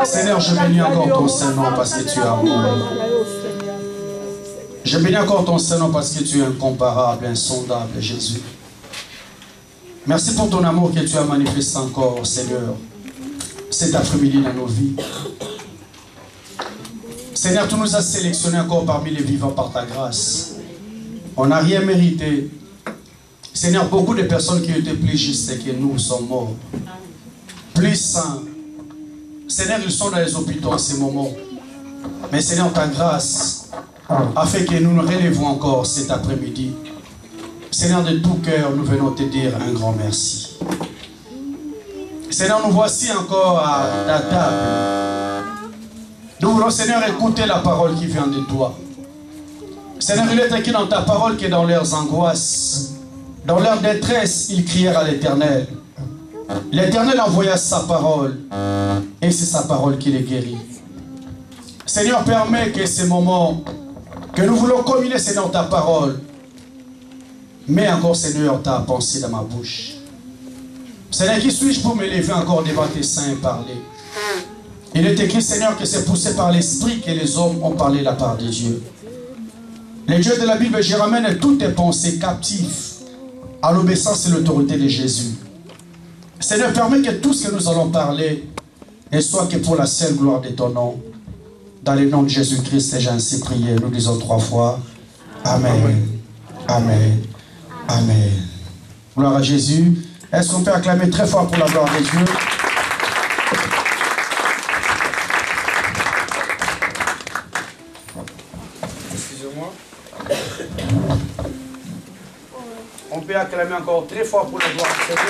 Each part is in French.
Seigneur, je bénis encore ton Saint-Nom parce que tu es amour. Je bénis encore ton Saint-Nom parce que tu es incomparable, insondable, Jésus. Merci pour ton amour que tu as manifesté encore, Seigneur, cet après-midi dans nos vies. Seigneur, tu nous as sélectionnés encore parmi les vivants par ta grâce. On n'a rien mérité. Seigneur, beaucoup de personnes qui étaient plus justes que nous sont morts. Plus saints. Seigneur, ils sont dans les hôpitaux en ce moment. Mais Seigneur, ta grâce a fait que nous nous relevons encore cet après-midi. Seigneur, de tout cœur, nous venons te dire un grand merci. Seigneur, nous voici encore à ta table. Nous voulons, Seigneur, écouter la parole qui vient de toi. Seigneur, il est écrit dans ta parole que dans leurs angoisses, dans leur détresse, ils crièrent à l'Éternel. L'Éternel envoya sa parole, et c'est sa parole qui les guérit. Seigneur, permets que ces moments que nous voulons communier, Seigneur, ta parole, mets encore, Seigneur, ta pensée dans ma bouche. Seigneur, qui suis-je pour me lever encore devant tes saints et parler? Il est écrit, Seigneur, que c'est poussé par l'Esprit que les hommes ont parlé la part de Dieu. Le Dieu de la Bible, je ramène toutes tes pensées captives à l'obéissance et l'autorité de Jésus. Seigneur, permets que tout ce que nous allons parler ne soit que pour la seule gloire de ton nom. Dans le nom de Jésus-Christ, j'ai ainsi prié. Nous disons 3 fois. Amen. Amen. Amen. Gloire à Jésus. Est-ce qu'on peut acclamer très fort pour la gloire de Dieu? Excusez-moi. On peut acclamer encore très fort pour la gloire de Dieu.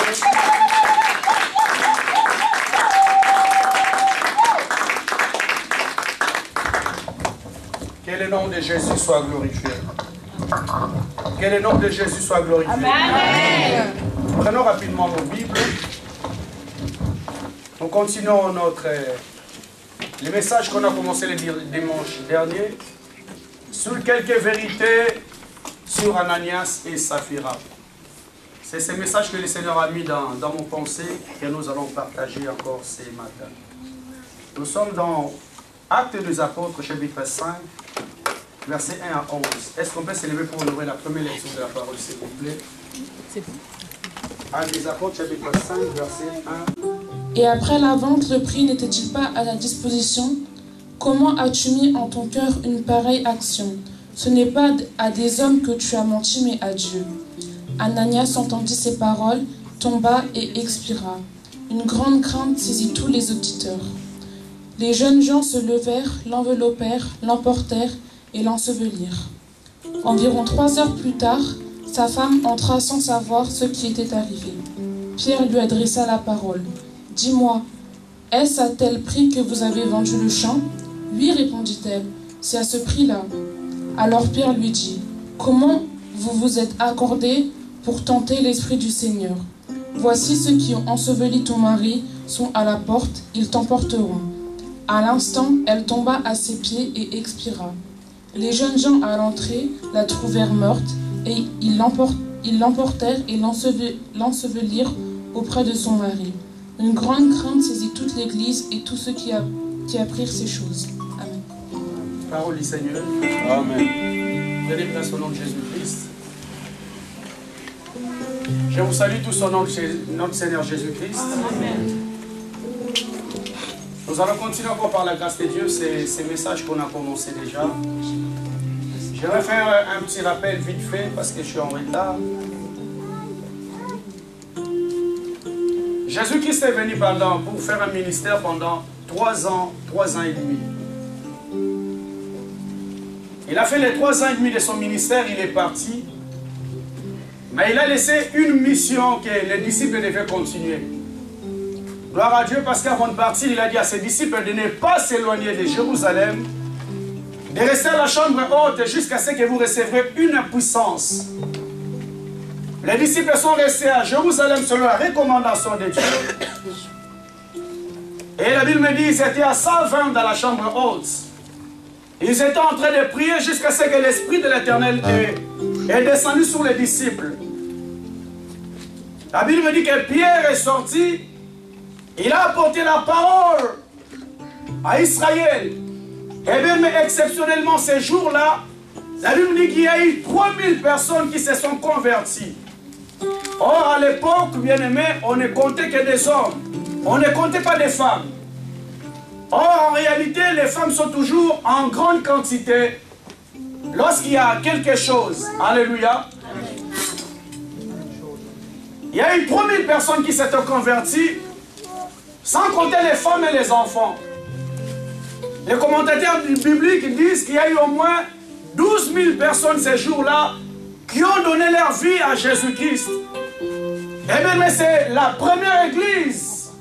Que le nom de Jésus soit glorifié. Que le nom de Jésus soit glorifié. Amen. Prenons rapidement nos Bibles. Nous continuons le message qu'on a commencé le dimanche dernier sur quelques vérités sur Ananias et Saphira. C'est ce message que le Seigneur a mis dans mon pensée que nous allons partager encore ce matin. Nous sommes dans Actes des Apôtres, chapitre 5, versets 1 à 11. Est-ce qu'on peut s'élever pour ouvrir la première lecture de la parole, s'il vous plaît? C'est bon. Actes des Apôtres, chapitre 5, verset 1. Et après la vente, le prix n'était-il pas à la disposition? Comment as-tu mis en ton cœur une pareille action? Ce n'est pas à des hommes que tu as menti, mais à Dieu. Ananias entendit ces paroles, tomba et expira. Une grande crainte saisit tous les auditeurs. Les jeunes gens se levèrent, l'enveloppèrent, l'emportèrent et l'ensevelirent. Environ 3 heures plus tard, sa femme entra sans savoir ce qui était arrivé. Pierre lui adressa la parole. « Dis-moi, est-ce à tel prix que vous avez vendu le champ ?» « Oui, répondit-elle, c'est à ce prix-là. » Alors Pierre lui dit, « Comment vous vous êtes accordés pour tenter l'Esprit du Seigneur? Voici ceux qui ont enseveli ton mari sont à la porte, ils t'emporteront. » À l'instant, elle tomba à ses pieds et expira. Les jeunes gens à l'entrée la trouvèrent morte et ils l'emportèrent et l'ensevelirent auprès de son mari. Une grande crainte saisit toute l'Église et tous ceux qui apprirent ces choses. Amen. Parole du Seigneur. Amen. Donnez place au nom de Jésus-Christ. Je vous salue tous au nom de notre Seigneur Jésus-Christ. Amen. Nous allons continuer encore par la grâce de Dieu, ces messages qu'on a commencé déjà. Je vais faire un petit rappel vite fait parce que je suis en retard. Jésus-Christ est venu pour faire un ministère pendant 3 ans et demi. Il a fait les 3 ans et demi de son ministère, il est parti. Mais il a laissé une mission que les disciples devaient continuer. Gloire à Dieu, parce qu'avant de partir, il a dit à ses disciples de ne pas s'éloigner de Jérusalem, de rester à la chambre haute jusqu'à ce que vous recevrez une puissance. Les disciples sont restés à Jérusalem selon la recommandation de Dieu. Et la Bible me dit qu'ils étaient à 120 dans la chambre haute. Ils étaient en train de prier jusqu'à ce que l'Esprit de l'Éternel est descendu sur les disciples. La Bible me dit que Pierre est sorti. Il a apporté la parole à Israël. Et même exceptionnellement ces jours-là, la Bible dit qu'il y a eu 3000 personnes qui se sont converties. Or, à l'époque, bien aimé, on ne comptait que des hommes. On ne comptait pas des femmes. Or, en réalité, les femmes sont toujours en grande quantité lorsqu'il y a quelque chose. Alléluia. Il y a eu 3000 personnes qui s'étaient converties, sans compter les femmes et les enfants. Les commentateurs bibliques disent qu'il y a eu au moins 12 000 personnes ces jours-là qui ont donné leur vie à Jésus-Christ. Eh bien, mais c'est la première église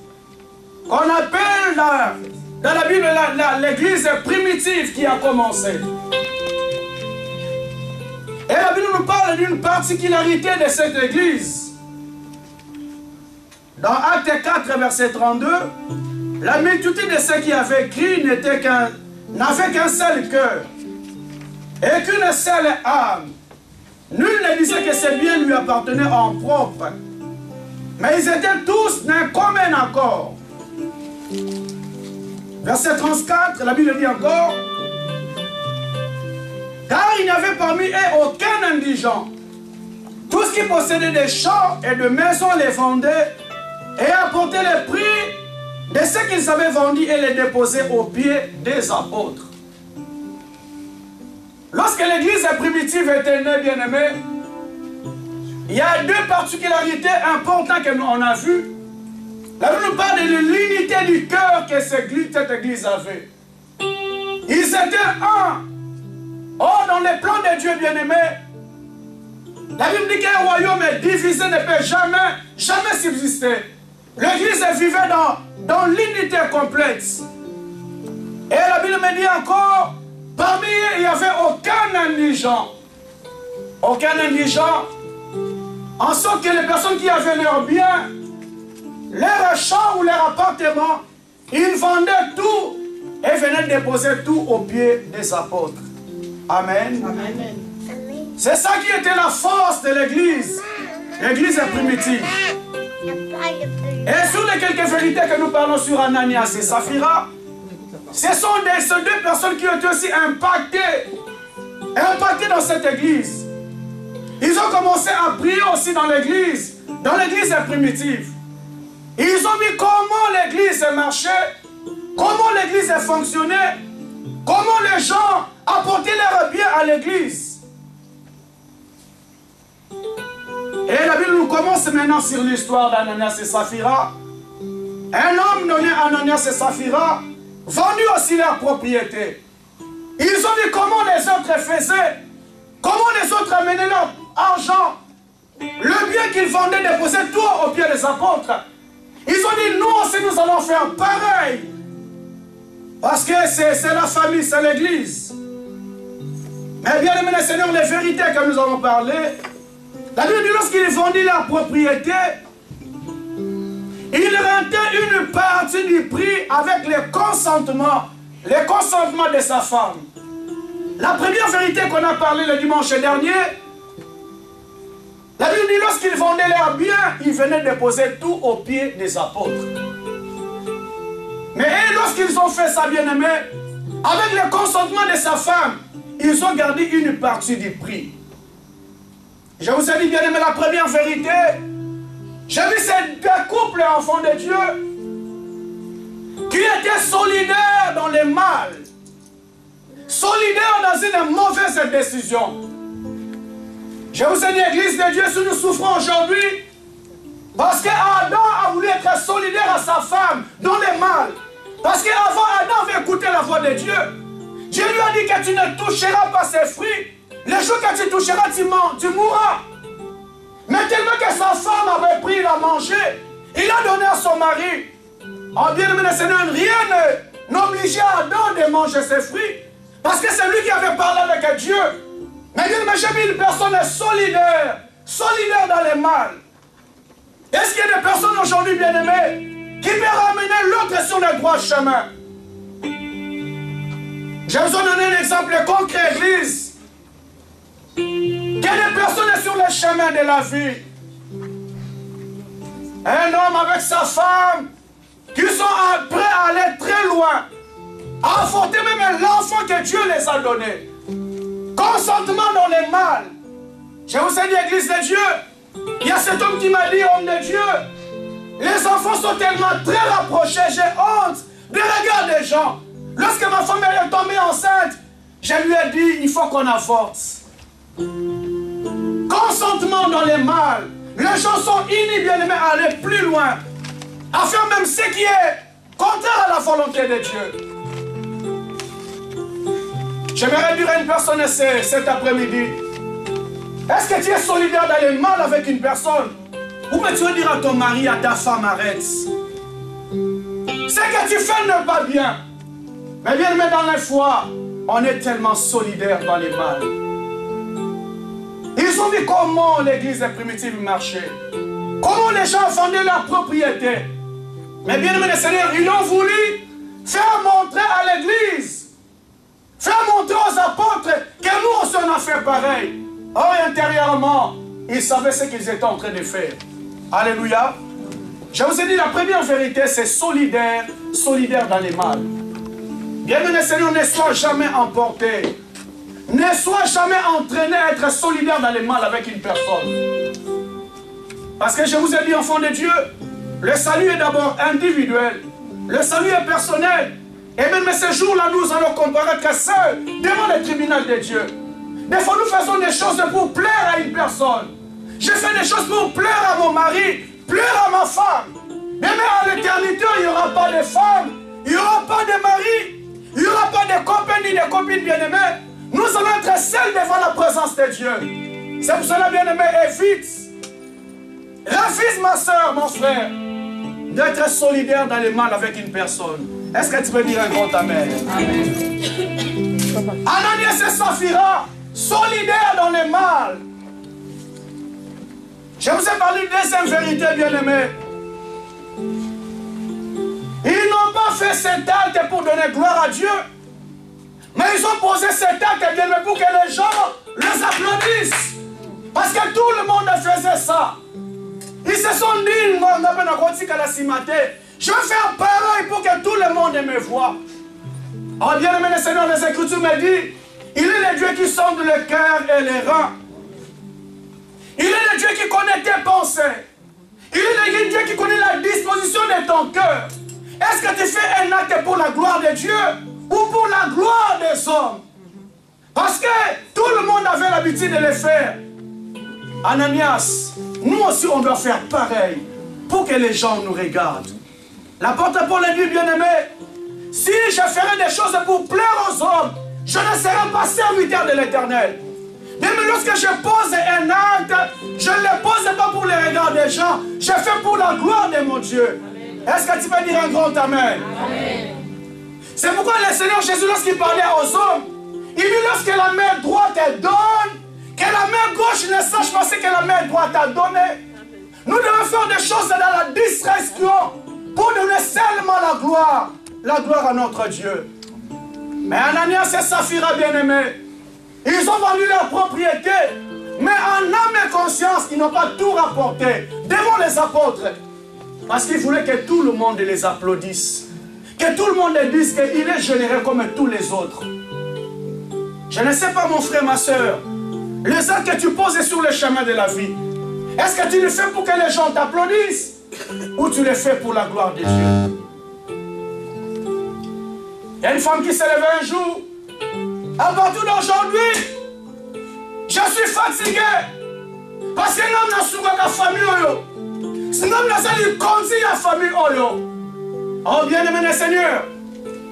qu'on appelle dans la Bible l'église primitive qui a commencé. Et la Bible nous parle d'une particularité de cette église. Dans Actes 4, verset 32, la multitude de ceux qui avaient cru n'avait qu'un seul cœur et qu'une seule âme. Nul ne disait que ses biens lui appartenaient en propre, mais ils étaient tous d'un commun accord. Verset 34, la Bible dit encore, car il n'y avait parmi eux aucun indigent. Tous qui possédaient des champs et de maisons les vendaient et apportaient les prix de ce qu'ils avaient vendu et les déposaient aux pieds des apôtres. Lorsque l'église primitive était née, bien aimée, il y a 2 particularités importantes que nous on a vues. La Bible nous parle de l'unité du cœur que cette église avait. Ils étaient un. Or, dans les plans de Dieu, bien aimé, la Bible dit qu'un royaume divisé ne peut jamais subsister. L'église vivait dans l'unité complète. Et la Bible me dit encore, parmi eux, il n'y avait aucun indigent. Aucun indigent. En sorte que les personnes qui avaient leurs biens, leurs champs ou leurs appartements, ils vendaient tout et venaient déposer tout aux pieds des apôtres. Amen. Amen. C'est ça qui était la force de l'église. L'église primitive. Et sur les quelques vérités que nous parlons sur Ananias et Saphira, ce sont ces 2 personnes qui ont été aussi impactées dans cette église. Ils ont commencé à prier aussi dans l'église primitive. Ils ont vu comment l'église marchait, comment l'église fonctionnait, comment les gens apportaient leurs biens à l'église. Et la Bible nous commence maintenant sur l'histoire d'Ananias et Saphira. Un homme nommé Ananias et Saphira vendu aussi leur propriété. Ils ont vu comment les autres faisaient, comment les autres amenaient leur argent, le bien qu'ils vendaient, déposaient tout aux pieds des apôtres. Ils ont dit, nous aussi nous allons faire pareil. Parce que c'est la famille, c'est l'église. Mais bien aimé les Seigneurs, les vérités que nous avons parlé, la Bible dit lorsqu'ils vendaient leur propriété, ils rentaient une partie du prix avec le consentement de sa femme. La première vérité qu'on a parlé le dimanche dernier, la Bible dit lorsqu'ils vendaient leurs biens, ils venaient déposer tout aux pieds des apôtres. Mais lorsqu'ils ont fait ça, bien aimé, avec le consentement de sa femme, ils ont gardé une partie du prix. Je vous ai dit, bien aimé, la première vérité, j'ai vu ces 2 couples enfants de Dieu qui était solidaire dans le mal. Solidaire dans une mauvaise décision. Je vous ai dit, Église de Dieu, si nous souffrons aujourd'hui, parce qu'Adam a voulu être solidaire à sa femme dans le mal. Parce qu'avant, Adam avait écouté la voix de Dieu. Dieu lui a dit que tu ne toucheras pas ses fruits. Le jour que tu toucheras, tu mourras. Mais tellement que sa femme avait pris, il a mangé, il a donné à son mari. En bien-aimé le Seigneur, rien n'obligeait Adam de manger ses fruits. Parce que c'est lui qui avait parlé avec Dieu. Mais bien-aimé, j'ai vu une personne solidaire, solidaire dans le mal. Est-ce qu'il y a des personnes aujourd'hui, bien-aimées, qui peuvent ramener l'autre sur le droit chemin? Je vous ai donné un exemple concret, Église. Qu'il y a des personnes sur le chemin de la vie. Un homme avec sa femme, qui sont prêts à aller très loin, à affronter même l'enfant que Dieu les a donné. Consentement dans le mal. Je vous ai dit, Église de Dieu, il y a cet homme qui m'a dit, homme de Dieu, les enfants sont tellement très rapprochés, j'ai honte des regards des gens. Lorsque ma femme est tombée enceinte, je lui ai dit, il faut qu'on avorte. Consentement dans le mal. Les gens sont unis, bien-aimés, à aller plus loin, à faire même ce qui est contraire à la volonté de Dieu. J'aimerais dire à une personne cet après-midi, est-ce que tu es solidaire dans le mal avec une personne? Ou bien tu veux dire à ton mari, à ta femme, arrête. Ce que tu fais n'est pas bien. Mais bien, mais dans la foi, on est tellement solidaire dans le mal. Ils ont vu comment l'église primitive marchait. Comment les gens vendaient leur propriété. Mais bien aimé le Seigneur, ils ont voulu faire montrer à l'église, faire montrer aux apôtres que nous aussi on a fait pareil. Or intérieurement, ils savaient ce qu'ils étaient en train de faire. Alléluia. Je vous ai dit, la première vérité, c'est solidaire, solidaire dans les mal. Bien aimé le Seigneur, ne sois jamais emporté. Ne sois jamais entraîné à être solidaire dans les mal avec une personne. Parce que je vous ai dit, enfant de Dieu, le salut est d'abord individuel. Le salut est personnel. Et même ce jour-là, nous allons comparaître seuls devant le tribunal de Dieu. Des fois, nous faisons des choses pour plaire à une personne. Je fais des choses pour plaire à mon mari, plaire à ma femme. Mais à l'éternité, il n'y aura pas de femme, il n'y aura pas de mari, il n'y aura pas de copains ni de copines bien-aimées. Nous allons être seuls devant la présence de Dieu. C'est pour cela, bien-aimé, évite. Refuse, ma soeur, mon frère, d'être solidaire dans le mal avec une personne. Est-ce que tu peux dire un grand amen? Amen. Ananias et Saphira, solidaires dans le mal. Je vous ai parlé de deuxième vérité, bien-aimé. Ils n'ont pas fait cet acte pour donner gloire à Dieu. Mais ils ont posé cet acte, bien-aimé, pour que les gens les applaudissent. Parce que tout le monde faisait ça. Ils se sont dit, je vais faire pareil pour que tout le monde me voie. Oh bien-aimé le Seigneur, les Écritures me disent, il est le Dieu qui sonde le cœur et les reins. Il est le Dieu qui connaît tes pensées. Il est le Dieu qui connaît la disposition de ton cœur. Est-ce que tu fais un acte pour la gloire de Dieu ou pour la gloire des hommes? Parce que tout le monde avait l'habitude de le faire. Ananias, nous aussi on doit faire pareil pour que les gens nous regardent. L'apôtre Paul a dit, bien-aimé, si je ferais des choses pour plaire aux hommes, je ne serai pas serviteur de l'Éternel. Même lorsque je pose un acte, je ne le pose pas pour le regard des gens, je fais pour la gloire de mon Dieu. Est-ce que tu peux dire un grand amen? Amen. C'est pourquoi le Seigneur Jésus, lorsqu'il parlait aux hommes, il dit, lorsque la main droite te donne, que la main gauche ne sache pas ce que la main droite a donné. Nous devons faire des choses dans la discrétion pour donner seulement la gloire à notre Dieu. Mais Ananias et Saphira, bien-aimés, ils ont vendu leur propriété, mais en âme et conscience, ils n'ont pas tout rapporté devant les apôtres. Parce qu'ils voulaient que tout le monde les applaudisse. Que tout le monde dise qu'il est généreux comme tous les autres. Je ne sais pas, mon frère, ma soeur, les actes que tu poses sur le chemin de la vie, est-ce que tu le fais pour que les gens t'applaudissent ou tu le fais pour la gloire de Dieu? Il y a une femme qui s'est levée un jour. À partir d'aujourd'hui, je suis fatigué. Parce que l'homme n'a pas la famille. Ce homme n'a pas conduit la famille. Oh bien-aimé Seigneur,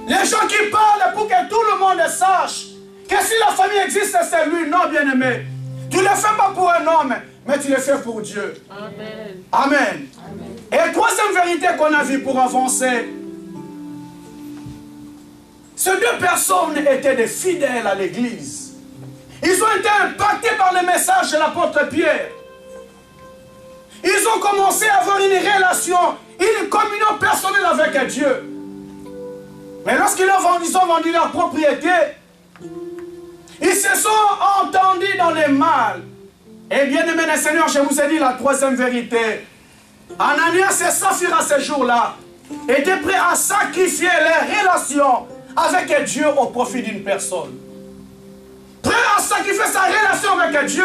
les gens qui parlent pour que tout le monde sache que si la famille existe, c'est lui. Non, bien-aimé. Tu ne le fais pas pour un homme, mais tu le fais pour Dieu. Amen. Amen. Et troisième vérité qu'on a vue pour avancer. Ces deux personnes étaient des fidèles à l'église. Ils ont été impactés par le message de l'apôtre Pierre. Ils ont commencé à avoir une relation, une communion personnelle avec Dieu. Mais lorsqu'ils ont vendu leur propriété, ils se sont entendus dans le mal. Et bien aimé le Seigneur, je vous ai dit la troisième vérité. Ananias et Saphira ce jour-là étaient prêts à sacrifier les relations avec Dieu au profit d'une personne. Prêt à sacrifier sa relation avec Dieu.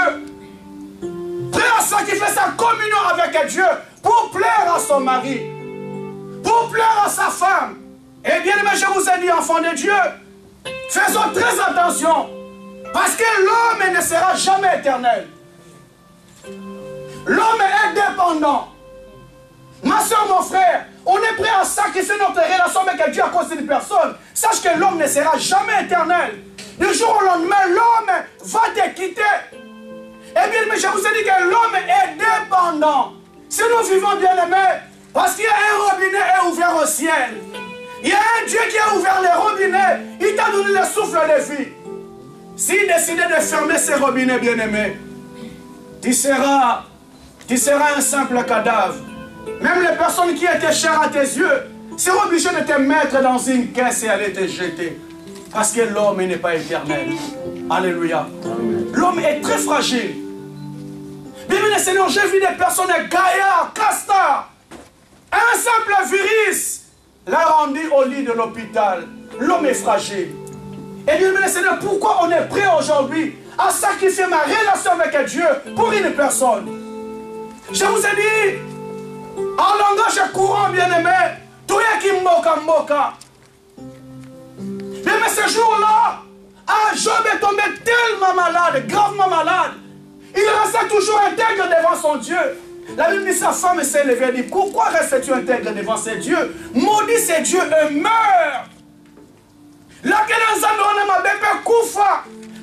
Prêt à sacrifier sa communion avec Dieu pour plaire à son mari. Pour plaire à sa femme. Et bien aimé, je vous ai dit, enfants de Dieu, faisons très attention. Parce que l'homme ne sera jamais éternel. L'homme est dépendant. Ma soeur, mon frère, on est prêt à sacrifier notre relation avec Dieu à cause d'une personne. Sache que l'homme ne sera jamais éternel. Du jour au lendemain, l'homme va te quitter. Eh bien, mais je vous ai dit que l'homme est dépendant. Si nous vivons bien aimés, parce qu'il y a un robinet ouvert au ciel. Il y a un Dieu qui a ouvert les robinets. Il t'a donné le souffle de vie. S'il décidait de fermer ces robinets, bien aimés, tu seras un simple cadavre. Même les personnes qui étaient chères à tes yeux seront obligées de te mettre dans une caisse et aller te jeter. Parce que l'homme n'est pas éternel. Alléluia. L'homme est très fragile. Bien aimé Seigneur, j'ai vu des personnes gaillards, castards. Un simple virus l'a rendu au lit de l'hôpital. L'homme est fragile. Et bien aimé Seigneur, pourquoi on est prêt aujourd'hui à sacrifier ma relation avec Dieu pour une personne? Je vous ai dit, en langage courant, bien-aimé, tout est qui moka. Mais ce jour-là, Job est tombé tellement malade, gravement malade. Il restait toujours intègre devant son Dieu. La Bible dit, sa femme s'est levée et dit, pourquoi restes-tu intègre devant ces dieux? Maudit ces dieux et meurt.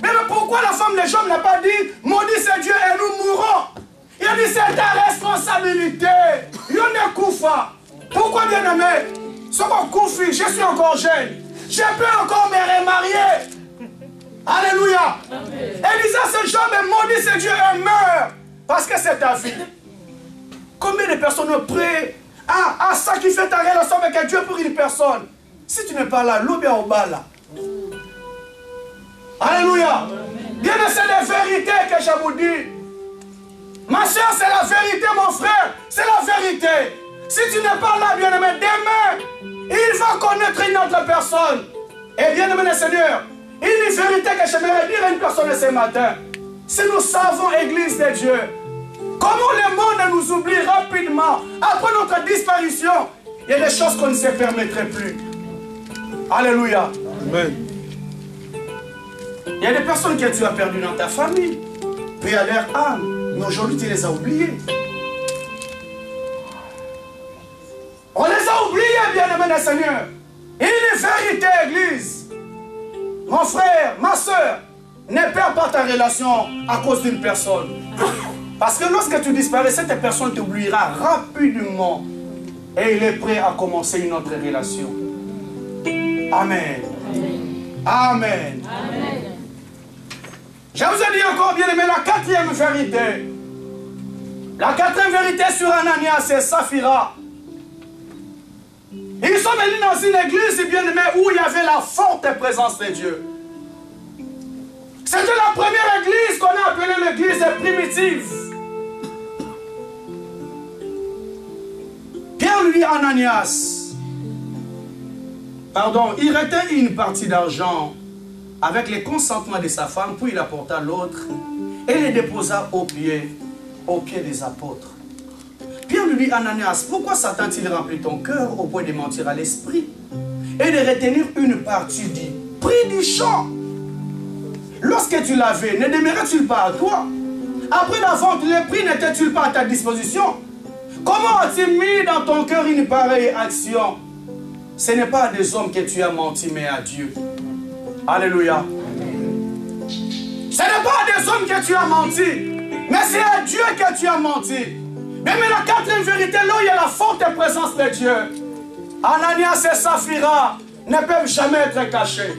Mais pourquoi la femme de Job n'a pas dit, maudit ces dieux et nous mourrons? Il a dit, c'est ta responsabilité. Pourquoi, bien-aimé? Je suis encore jeune. Je peux encore me remarier. Alléluia. Élisa, ce Job est maudit, ce Dieu et meurt. Parce que c'est ta vie. Combien de personnes sont prêtes à sacrifier ta relation avec Dieu pour une personne? Si tu n'es pas là, l'eau bien au bas là. Alléluia. Bien, c'est la vérité que je vous dis. Ma soeur, c'est la vérité, mon frère. C'est la vérité. Si tu n'es pas là, bien-aimé, demain, il va connaître une autre personne. Et bien-aimé le Seigneur, une vérité que j'aimerais dire à une personne ce matin. Si nous savons, Église de Dieu, comment le monde nous oublie rapidement, après notre disparition, il y a des choses qu'on ne se permettrait plus. Alléluia. Amen. Il y a des personnes que tu as perdues dans ta famille, puis à leur âme, mais aujourd'hui tu les as oubliées. On les a oubliés, bien-aimés du Seigneur. Une vérité, Église. Mon frère, ma soeur, ne perds pas ta relation à cause d'une personne. Parce que lorsque tu disparais, cette personne t'oubliera rapidement. Et il est prêt à commencer une autre relation. Amen. Amen. Amen. Je vous ai dit encore, bien aimé, la quatrième vérité. La quatrième vérité sur Ananias et Saphira. Ils sont venus dans une église, bien aimé, où il y avait la forte présence de Dieu. C'était la première église qu'on a appelée l'église primitive. Pierre lui dit à Ananias, il retint une partie d'argent avec le consentement de sa femme, puis il apporta l'autre et les déposa aux pieds des apôtres. Pierre lui dit, Ananias, pourquoi Satan t-il rempli ton cœur au point de mentir à l'esprit et de retenir une part, tu dis, prix du champ. Lorsque tu l'avais, ne demeurait-il pas à toi? Après la vente, le prix n'était-il pas à ta disposition? Comment as-tu mis dans ton cœur une pareille action? Ce n'est pas à des hommes que tu as menti, mais à Dieu. Alléluia. Ce n'est pas à des hommes que tu as menti, mais c'est à Dieu que tu as menti. Mais la quatrième vérité, là où il y a la forte présence de Dieu, Ananias et Saphira ne peuvent jamais être cachés.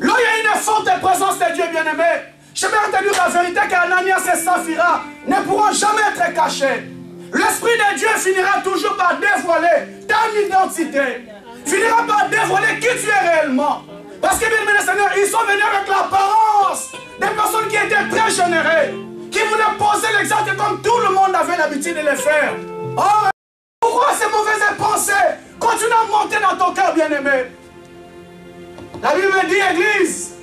Là où il y a une forte présence de Dieu, bien-aimé, je vais retenir la vérité qu'Ananias et Saphira ne pourront jamais être cachés. L'Esprit de Dieu finira toujours par dévoiler ta identité. Finira par dévoiler qui tu es réellement. Parce que, bien aimé Seigneur, ils sont venus avec l'apparence des personnes qui étaient très généreuses, qui voulaient poser l'exemple comme tout le monde avait l'habitude de le faire. Or, pourquoi ces mauvaises pensées continuent à monter dans ton cœur, bien-aimé? La Bible dit, Église,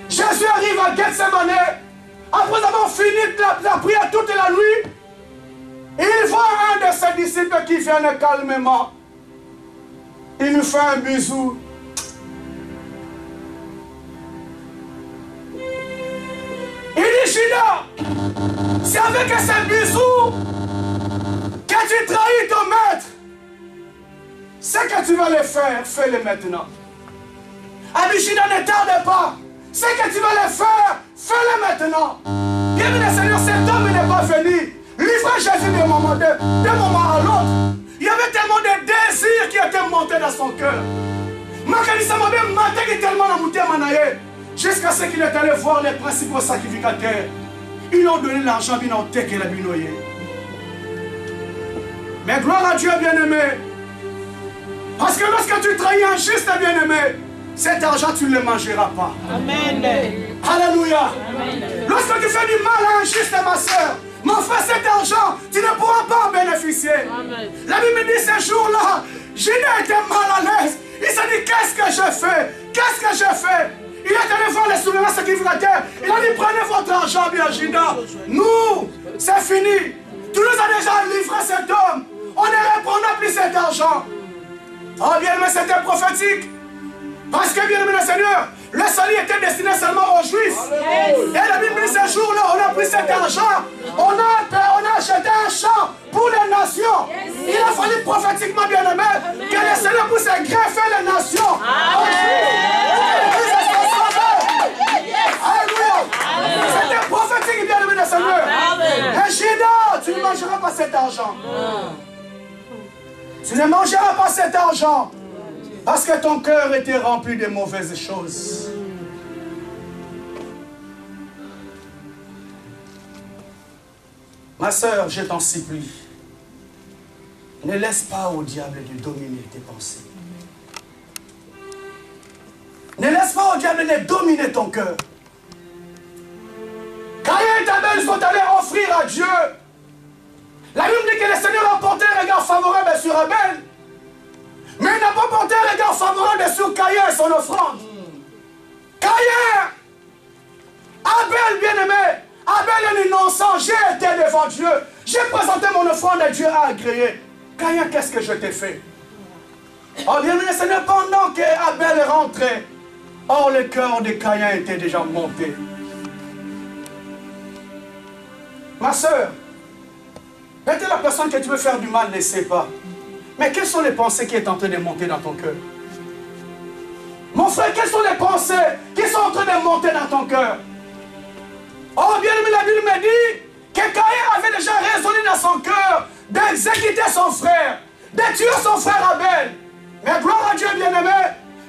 Jésus arrive à Gethsemane, après avoir fini la prière toute la nuit, il voit un de ses disciples qui vient calmement. Il lui fait un bisou. Il dit, Judas, c'est avec ces bisous que tu trahis ton maître. Ce que tu vas le faire, fais-le maintenant. Ami Judas, ne tarde pas. Ce que tu vas le faire, fais-le maintenant. Bien-aimé Seigneur, cet homme n'est pas venu livrer Jésus d'un moment à l'autre. Il y avait tellement de désirs qui étaient montés dans son cœur. Jusqu'à ce qu'il est allé voir les principaux sacrificateurs. Ils ont donné l'argent, ils ont été la binoyé. Mais gloire à Dieu, bien-aimé. Parce que lorsque tu trahis un juste, bien-aimé, cet argent, tu ne le mangeras pas. Amen. Alléluia. Amen. Lorsque tu fais du mal à un juste, ma soeur, mon frère, cet argent, tu ne pourras pas en bénéficier. Amen. La Bible dit ce jour-là, Judas était mal à l'aise. Il s'est dit, qu'est-ce que je fais? Qu'est-ce que je fais? Il est allé voir les souverains sacrificateurs. Il a dit, prenez votre argent, bien Judas. Nous, c'est fini. Tu nous as déjà livré cet homme. On ne reprendra plus cet argent. Oh, bien aimé, c'était prophétique. Parce que, bien aimé le Seigneur, le salut était destiné seulement aux Juifs. Yes. Et la Bible dit, ce jour-là, on a pris cet argent. On a acheté un champ pour les nations. Yes. Il a fallu prophétiquement, bien aimé, que le Seigneur puisse greffer les nations aux Juifs. Alléluia. C'était prophétique, bien aimé le Seigneur. Et Judas, tu ne mangeras pas cet argent. Tu ne mangeras pas cet argent. Parce que ton cœur était rempli de mauvaises choses. Ma soeur, je t'en supplie. Ne laisse pas au diable de dominer tes pensées. Ne laisse pas au diable de dominer ton cœur. Caïn et Abel sont allés offrir à Dieu. La Bible dit que le Seigneur a porté un regard favorable sur Abel. Mais il n'a pas porté un regard favorable sur Caïn et son offrande. Caïn, Abel bien-aimé, Abel est innocent, j'ai été devant Dieu. J'ai présenté mon offrande et Dieu a agréé. Caïn, qu'est-ce que je t'ai fait? Oh bien-aimé, ce n'est pendant que Abel est rentré. Or le cœur de Caïn était déjà monté. Ma soeur, peut-être la personne que tu veux faire du mal ne sait pas. Mais quelles sont les pensées qui sont en train de monter dans ton cœur? Mon frère, quelles sont les pensées qui sont en train de monter dans ton cœur? Oh, bien aimé, la Bible me dit que Caïn avait déjà résolu dans son cœur d'exécuter son frère, de tuer son frère Abel. Mais gloire à Dieu, bien aimé,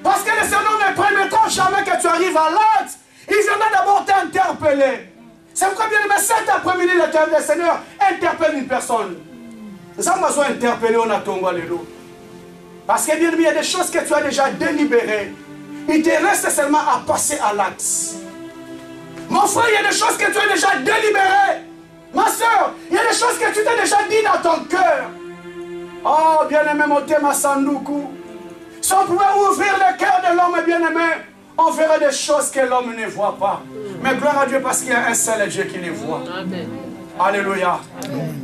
parce que le Seigneur ne permettra jamais que tu arrives à l'acte. Il viendra d'abord t'interpeller. C'est pourquoi, bien aimé, cet après-midi, le Seigneur interpelle une personne. Nous avons besoin d'interpeller, on a tombé les loups. Parce que, bien aimé, il y a des choses que tu as déjà délibérées. Il te reste seulement à passer à l'acte. Mon frère, il y a des choses que tu as déjà délibérées. Ma soeur, il y a des choses que tu t'es déjà dit dans ton cœur. Oh, bien-aimé, mon thème à Sandoukou. Si on pouvait ouvrir le cœur de l'homme, bien-aimé, on verrait des choses que l'homme ne voit pas. Mais gloire à Dieu parce qu'il y a un seul Dieu qui les voit. Amen. Alléluia.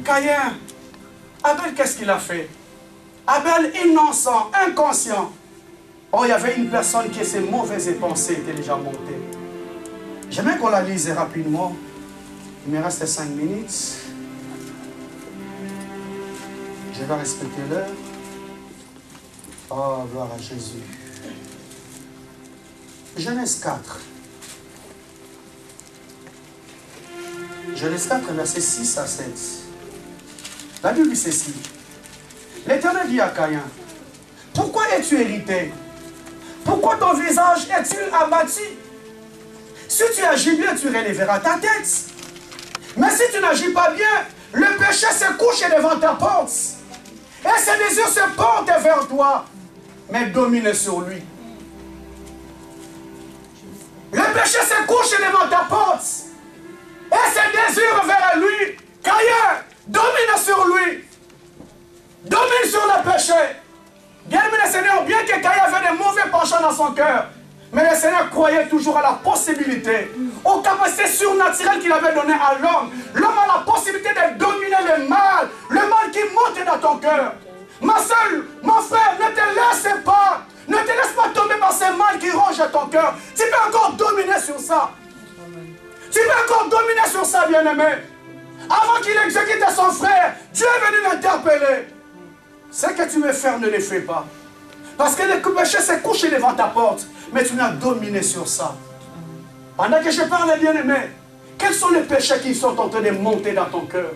Caïn, Abel, qu'est-ce qu'il a fait? Abel, innocent, inconscient. Oh, il y avait une personne qui, ses mauvaises pensées étaient déjà montées. J'aimerais qu'on la lise rapidement. Il me reste 5 minutes. Je vais respecter l'heure. Oh, gloire à Jésus. Genèse 4. Genèse 4, versets 6 à 7. La Bible dit ceci. L'Éternel dit à Caïn, pourquoi es-tu irrité? Pourquoi ton visage est-il abattu? Si tu agis bien, tu relèveras ta tête. Mais si tu n'agis pas bien, le péché se couche devant ta porte. Et ses désirs se portent vers toi, mais domine sur lui. Le péché se couche devant ta porte. Et ses désirs vers lui. Caïn, domine sur lui. Domine sur le péché. Bien-aimé le Seigneur, bien que Caïn avait des mauvais penchants dans son cœur, mais le Seigneur croyait toujours à la possibilité, aux capacités surnaturelles qu'il avait données à l'homme. L'homme a la possibilité de dominer le mal qui monte dans ton cœur. Ma soeur, mon frère, ne te laisse pas. Ne te laisse pas tomber par ces mal qui rongent ton cœur. Tu peux encore dominer sur ça. Tu peux encore dominer sur ça, bien-aimé. Avant qu'il exécute son frère, Dieu est venu l'interpeller. Ce que tu veux faire, ne le fais pas. Parce que le péché s'est couché devant ta porte, mais tu n'as dominé sur ça. Pendant que je parle, bien-aimé, quels sont les péchés qui sont en train de monter dans ton cœur?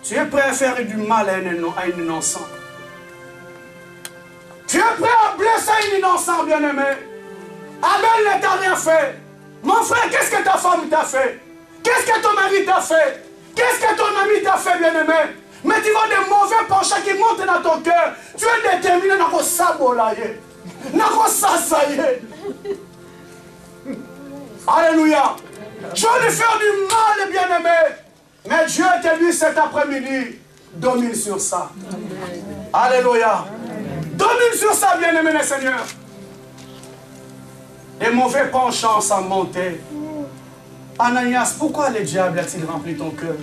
Tu es prêt à faire du mal à un innocent. Tu es prêt à blesser un innocent, bien-aimé. Abel ne t'a rien fait. Mon frère, qu'est-ce que ta femme t'a fait? Qu'est-ce que ton mari t'a fait? Qu'est-ce que ton ami t'a fait, bien-aimé? Mais tu vois des mauvais penchants qui montent dans ton cœur. Tu es déterminé à ne sabolayer. Alléluia. Je veux lui faire du mal, bien-aimé. Mais Dieu t'a dit cet après-midi, domine sur ça. Alléluia. Domine sur ça, bien-aimé le Seigneur. Les mauvais penchants sont montés. Ananias, pourquoi le diable a-t-il rempli ton cœur?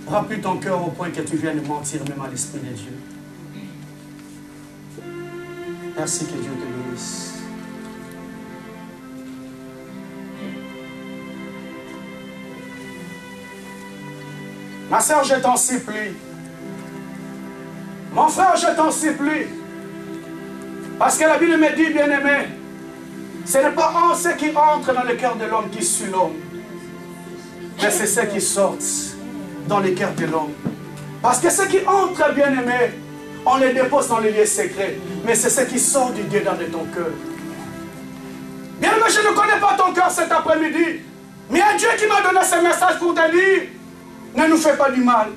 Remplis ton cœur au point que tu viennes mentir même à l'Esprit de Dieu. Merci, que Dieu te bénisse. Ma soeur, je t'en supplie. Mon frère, je t'en supplie. Parce que la Bible me dit, bien-aimé, ce n'est pas ce qui entre dans le cœur de l'homme qui suit l'homme, mais c'est ce qui sort dans le cœur de l'homme. Parce que ce qui entre, bien-aimé, on les dépose dans les lieux secrets, mais c'est ce qui sort du dedans de ton cœur. Bien-aimé, je ne connais pas ton cœur cet après-midi, mais il y a Dieu qui m'a donné ce message pour te dire, ne nous fais pas du mal.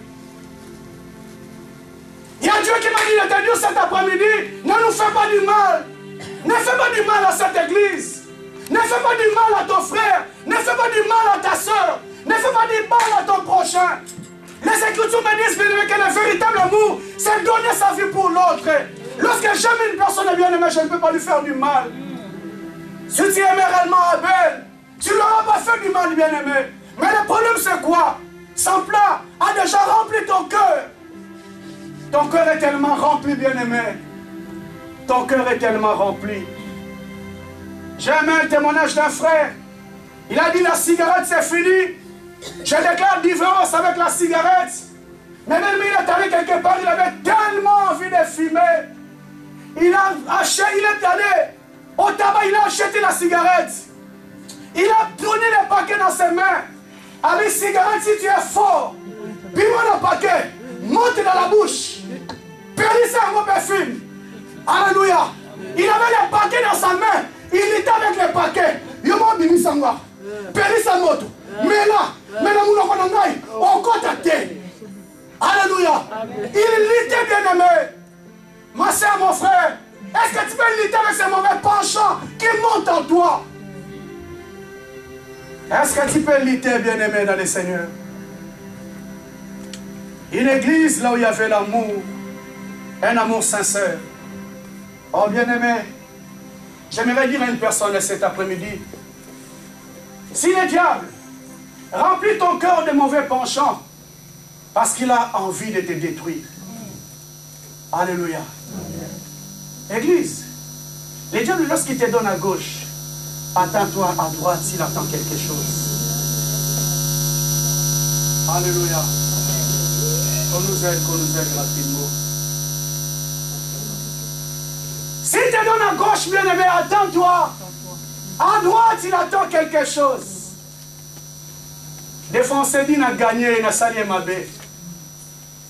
Il y a Dieu qui m'a dit de te dire cet après-midi, ne nous fais pas du mal. Ne fais pas du mal à cette église. Ne fais pas du mal à ton frère. Ne fais pas du mal à ta soeur. Ne fais pas du mal à ton prochain. Les Écritures me disent que le véritable amour, c'est donner sa vie pour l'autre. Lorsque j'aime une personne bien-aimée, je ne peux pas lui faire du mal. Si tu aimais réellement Abel, tu ne lui auras pas fait du mal, bien-aimé. Mais le problème, c'est quoi? Son plat a déjà rempli ton cœur. Ton cœur est tellement rempli, bien-aimé. Ton cœur est tellement rempli. J'ai aimé un témoignage d'un frère. Il a dit la cigarette c'est fini. Je déclare différence avec la cigarette. Mais même il est allé quelque part, il avait tellement envie de fumer. Il est allé au tabac, il a acheté la cigarette. Il a donné le paquet dans ses mains. Avec cigarette, si tu es fort, puis-moi le paquet, monte dans la bouche. Périssez un gros parfum. Alléluia. Il avait le paquet dans sa main. Il était avec le paquet. Il m'a dit Sangwa. Périssez sa moto. Mais là, on compte à terre. Alléluia. Il luttait, bien-aimé. Ma soeur, mon frère, est-ce que tu peux lutter avec ces mauvais penchants qui montent en toi? Est-ce que tu peux lutter, bien-aimé, dans le Seigneur? Une église là où il y avait l'amour, un amour sincère. Oh, bien-aimé, j'aimerais dire à une personne cet après-midi, si le diable remplit ton cœur de mauvais penchants, parce qu'il a envie de te détruire, Alléluia. Église, le diable, lorsqu'il te donne à gauche, attends-toi à droite s'il attend quelque chose. Alléluia. Qu'on nous aide rapidement. S'il te donne à gauche, bien-aimé, attends-toi. À droite, il attend quelque chose. Des fois, on s'est dit, on a gagné, on a sali ma baie.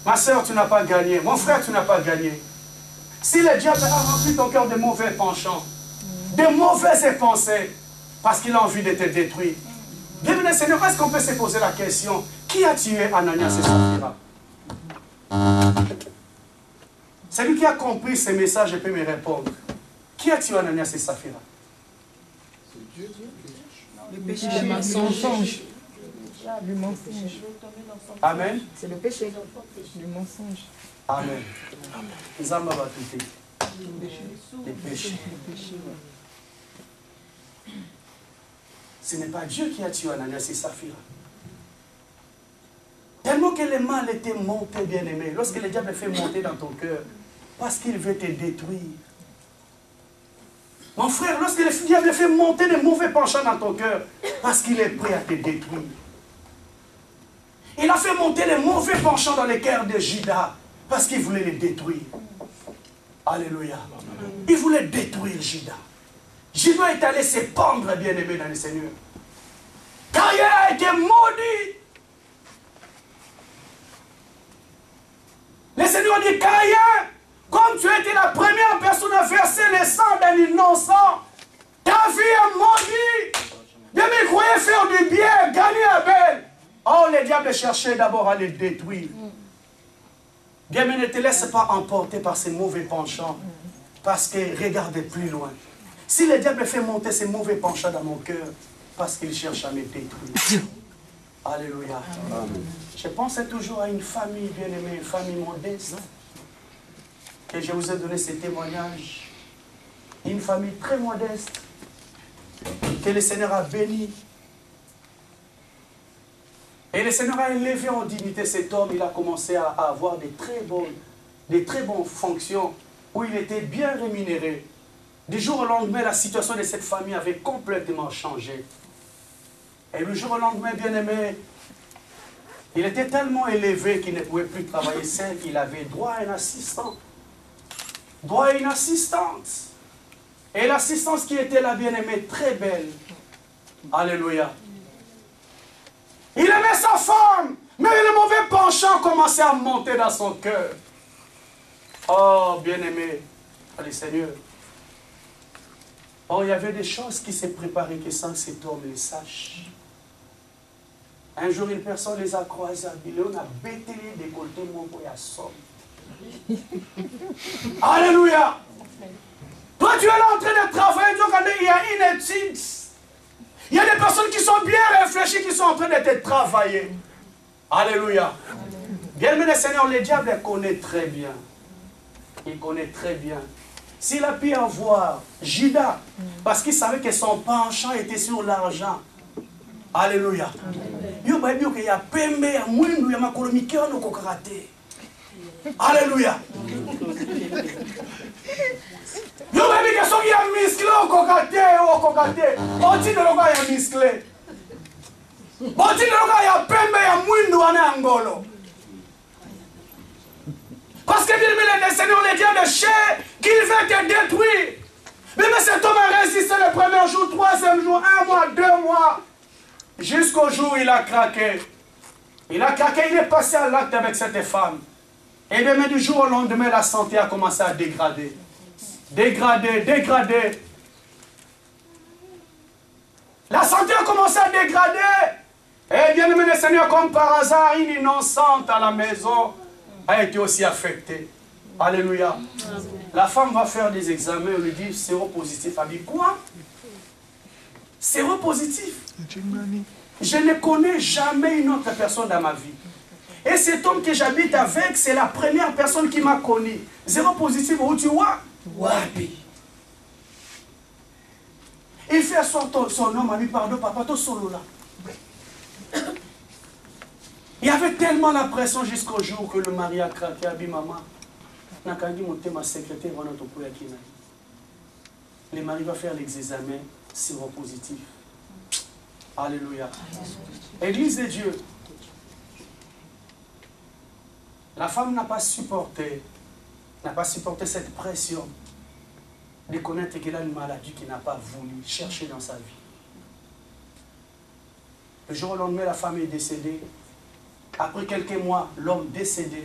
Ma soeur, tu n'as pas gagné. Mon frère, tu n'as pas gagné. Si le diable a rempli ton cœur de mauvais penchants, de mauvaises pensées, parce qu'il a envie de te détruire. Bien-aimé Seigneur, est-ce qu'on peut se poser la question, qui a tué Ananias et Saphira? Celui qui a compris ce message peut me répondre. Qui a tué Ananias et Saphira? C'est Dieu. Le péché, le mensonge. Le mensonge. Amen. C'est le péché. Le mensonge. Amen. Nous allons tout les péchés. Ce n'est pas Dieu qui a tué Ananias et Saphira. Tellement que le mal était monté, bien-aimé. Lorsque le diable fait monter dans ton cœur, parce qu'il veut te détruire. Mon frère, lorsque le diable fait monter des mauvais penchants dans ton cœur, parce qu'il est prêt à te détruire. Il a fait monter les mauvais penchants dans le cœur de Judas, parce qu'il voulait les détruire. Alléluia. Il voulait détruire Judas. Judas est allé se pendre, bien-aimé, dans le Seigneur. Caïn a été maudit. Le Seigneur dit, Caïn, comme tu as été la première personne à verser le sang d'un innocent, ta vie est maudite. Bien-aimé, il croyait faire du bien, gagner Abel. Oh, le diable cherchait d'abord à les détruire. Bien-aimé, ne te laisse pas emporter par ces mauvais penchants, parce que regarde plus loin. Si le diable fait monter ces mauvais penchants dans mon cœur, parce qu'il cherche à me détruire. Alléluia. Amen. Je pensais toujours à une famille bien-aimée, une famille modeste. Et je vous ai donné ce témoignage. Une famille très modeste, que le Seigneur a béni. Et le Seigneur a élevé en dignité cet homme. Il a commencé à avoir des très bonnes fonctions, où il était bien rémunéré. Du jour au lendemain, la situation de cette famille avait complètement changé. Et le jour au lendemain, bien-aimé, il était tellement élevé qu'il ne pouvait plus travailler seul. Il avait droit à un assistant. Droit à une assistante. Et l'assistance qui était là, bien-aimé, très belle. Alléluia. Il aimait sa femme, mais le mauvais penchant commençait à monter dans son cœur. Oh, bien-aimé, allez Seigneur. Oh, il y avait des choses qui s'est préparées que sans cet homme les sache. Un jour, une personne les a croisés à Bilé, on a bêté les décolletés, mon boy à somme. Alléluia. Toi, tu es là en train de travailler, donc il y a une étude. Il y a des personnes qui sont bien réfléchies, qui sont en train de te travailler. Alléluia. Bien-aimé Seigneur, le diable connaît très bien. Il connaît très bien. S'il a pu avoir Judas, parce qu'il savait que son penchant était sur l'argent. Alléluia. Alléluia. Yo baby que soki ya musclé au kokate. Oti de loka ya musclé. Oti de loka ya pembe ya mwindu wana angolo. Parce que le Seigneur les dit de chair qu'il veut te détruire. Mais cet homme a résisté le premier jour, troisième jour, 1 mois, 2 mois. Jusqu'au jour où il a craqué. Il a craqué, il est passé à l'acte avec cette femme. Et bien, du jour au lendemain, la santé a commencé à dégrader. Dégrader. La santé a commencé à dégrader. Et bien, le Seigneur, comme par hasard, une innocente à la maison a été aussi affectée. Alléluia. La femme va faire des examens, on lui dit séropositif. Elle dit quoi? Séropositif. Je ne connais jamais une autre personne dans ma vie. Et cet homme que j'habite avec, c'est la première personne qui m'a connu. Séropositif, où tu vois? Wapi. Il fait asseoir son homme, a dit pardon, papa, tout solo là. Il y avait tellement la pression jusqu'au jour que le mari a craqué, a dit maman, Nakandi motema secrétaire wana topo ya kina. Le mari va faire l'examen séropositif. Alléluia. Église de Dieu. La femme n'a pas supporté cette pression de connaître qu'elle a une maladie qu'il n'a pas voulu chercher dans sa vie. Le jour au lendemain, la femme est décédée. Après quelques mois, l'homme décédé.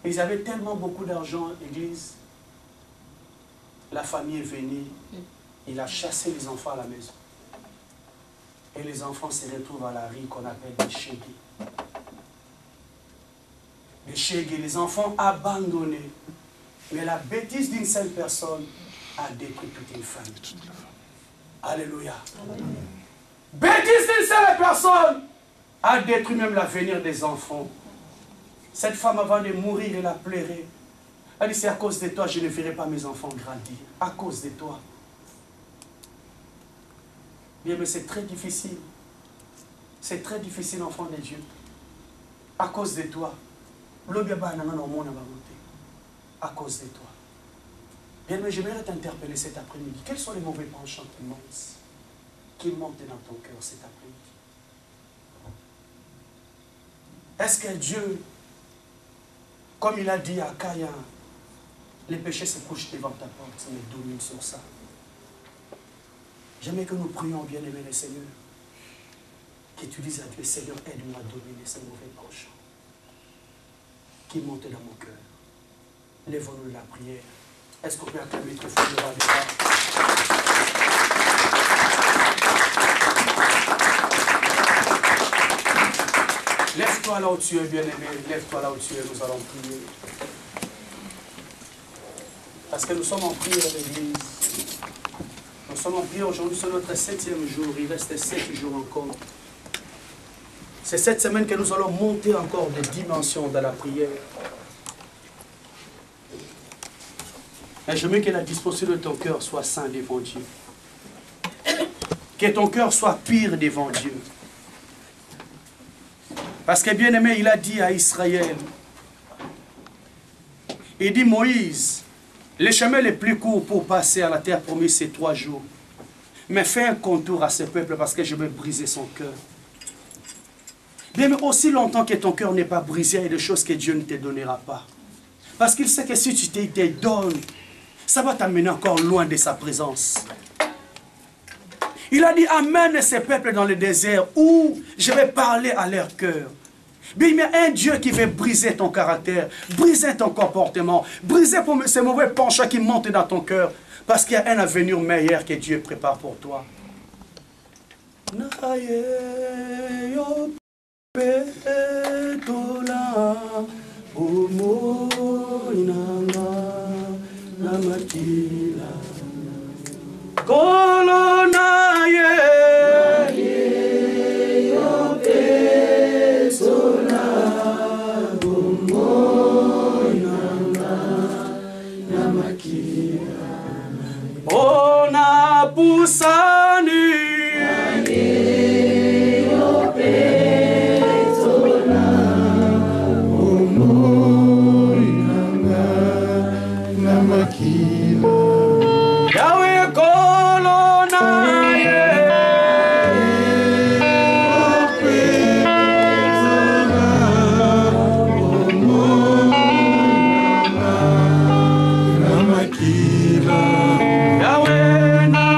Ils avaient tellement beaucoup d'argent, l'église. La famille est venue. Il a chassé les enfants à la maison. Et les enfants se retrouvent à la rue qu'on appelle des chégués. Les chégués, les enfants abandonnés. Mais la bêtise d'une seule personne a détruit toute une famille. Alléluia. Bêtise d'une seule personne a détruit même l'avenir des enfants. Cette femme, avant de mourir, elle a pleuré. Elle dit, c'est à cause de toi, je ne verrai pas mes enfants grandir. À cause de toi. Bien, mais c'est très difficile. C'est très difficile, enfant de Dieu. À cause de toi. À cause de toi. Bien, mais j'aimerais t'interpeller cet après-midi. Quels sont les mauvais penchants qui montent dans ton cœur cet après-midi? Est-ce que Dieu, comme il a dit à Caïn, les péchés se couchent devant ta porte, mais domine sur ça. Jamais que nous prions, bien-aimé le Seigneur, que tu dises à Dieu, Seigneur, aide-moi à dominer ces mauvais penchants qui montent dans mon cœur. Lève-nous de la prière. Est-ce qu'on peut acclamer très fort devant les pas? Lève-toi là où tu es, bien-aimé. Lève-toi là où tu es, nous allons prier. Parce que nous sommes en prière, l'église. Nous sommes en prière aujourd'hui sur notre 7e jour. Il reste 7 jours encore. C'est cette semaine que nous allons monter encore des dimensions dans la prière. Et je veux que la disposition de ton cœur soit saint devant Dieu. Que ton cœur soit pur devant Dieu. Parce que bien aimé, il a dit à Israël, il dit Moïse, le chemin le plus court pour passer à la terre promise, c'est 3 jours. Mais fais un contour à ce peuple parce que je vais briser son cœur. Bien, mais aussi longtemps que ton cœur n'est pas brisé, il y a des choses que Dieu ne te donnera pas. Parce qu'il sait que si tu te donnes, ça va t'amener encore loin de sa présence. Il a dit, amène ces peuples dans le désert où je vais parler à leur cœur. Bien, il y a un Dieu qui veut briser ton caractère, briser ton comportement, briser ces mauvais penchants qui montent dans ton cœur. Parce qu'il y a un avenir meilleur que Dieu prépare pour toi. Ona pusani Yahweh na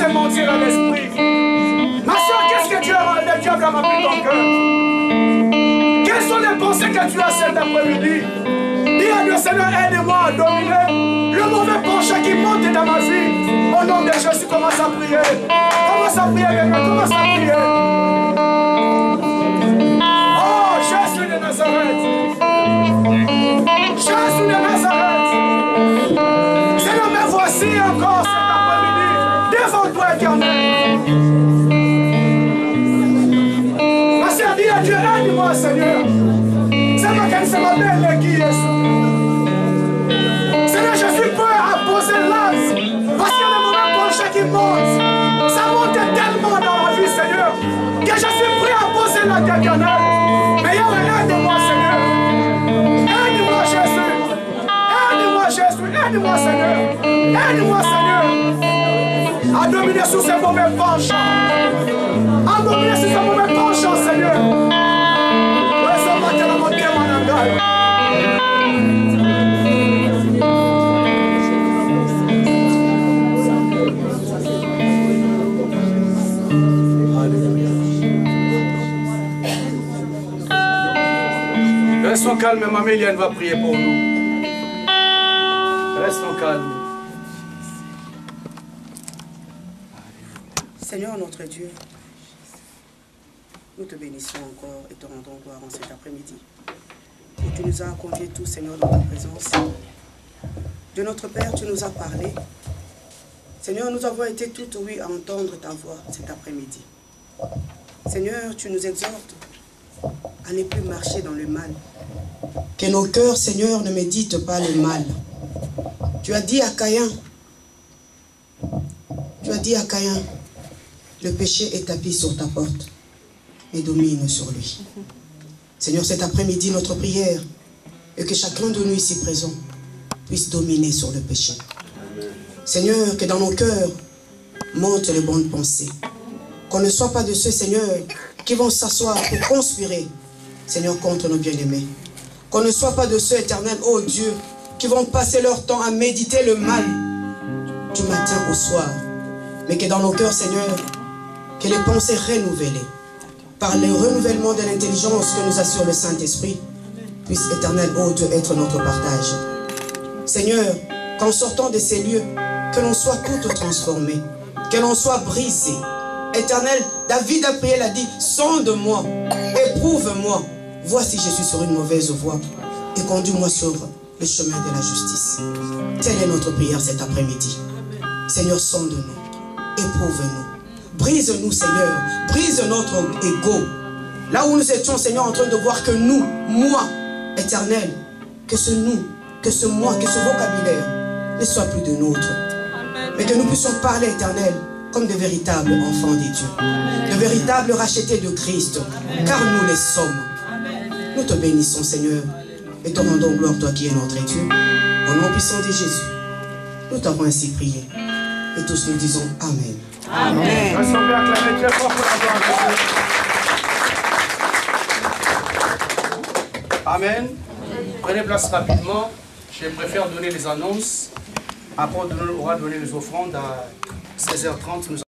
c'est mentir à l'esprit. Ma soeur, qu'est-ce que le diable a rempli ton cœur? Quelles sont les pensées que tu as cet après-midi? Dis à Dieu, Seigneur, aide-moi à dominer le mauvais penchant qui monte dans ma vie. Au nom de Jésus, commence à prier. Commence à prier, commence à prier. Oh, Jésus de Nazareth. Jésus de Nazareth. Seigneur, me voici encore cet après-midi devant toi, éternel. Ma sœur, dis à Dieu, aide-moi, Seigneur. C'est ma belle qui est. Seigneur, je suis prêt à poser l'âge. Parce qu'il y a des moments penchants qui montent. Ça monte tellement dans ma vie, Seigneur, que je suis prêt à poser la tête, éternel. Mais aide-moi, Seigneur. Aide-moi, Jésus. Aide-moi, Jésus. Aide-moi, Seigneur. Aide-moi, Seigneur. À dominer sous ces mauvais penchants. À dominer sous ces mauvais penchants, Seigneur. Restons calmes, Maman Eliane va prier pour nous. Restons calmes. Seigneur notre Dieu, nous te bénissons encore et te rendons gloire en cet après-midi. Et tu nous as conviés tous, Seigneur, dans ta présence. De notre Père, tu nous as parlé. Seigneur, nous avons été tout ouïs à entendre ta voix cet après-midi. Seigneur, tu nous exhortes à ne plus marcher dans le mal. Que nos cœurs, Seigneur, ne méditent pas le mal. Tu as dit à Caïn, le péché est tapis sur ta porte et domine sur lui. Seigneur, cet après-midi, notre prière est que chacun de nous ici présents puisse dominer sur le péché. Seigneur, que dans nos cœurs montent les bonnes pensées. Qu'on ne soit pas de ceux, Seigneur, qui vont s'asseoir pour conspirer, Seigneur, contre nos bien-aimés. Qu'on ne soit pas de ceux, éternels, ô Dieu, qui vont passer leur temps à méditer le mal du matin au soir. Mais que dans nos cœurs, Seigneur, que les pensées renouvelées, par le renouvellement de l'intelligence que nous assure le Saint-Esprit, puissent, éternel, ô Dieu, être notre partage. Seigneur, qu'en sortant de ces lieux, que l'on soit tout transformé, que l'on soit brisé. Éternel, David a prié, il a dit, sonde-moi, éprouve-moi, vois si je suis sur une mauvaise voie et conduis-moi sur le chemin de la justice. Telle est notre prière cet après-midi. Seigneur, sonde-nous, éprouve-nous, brise-nous, Seigneur, brise notre ego. Là où nous étions, Seigneur, en train de voir que nous, moi, éternel, que ce nous, que ce moi, que ce vocabulaire ne soit plus de nôtre. Mais que nous puissions parler, éternel, comme de véritables enfants des dieux, de véritables rachetés de Christ, car nous les sommes. Nous te bénissons, Seigneur, et te rendons gloire, toi qui es notre Dieu. Au nom puissant de Jésus, nous t'avons ainsi prié. Et tous nous disons Amen. Amen. Amen. Prenez place rapidement. Je préfère donner les annonces. Après, on aura donné les offrandes à 16h30.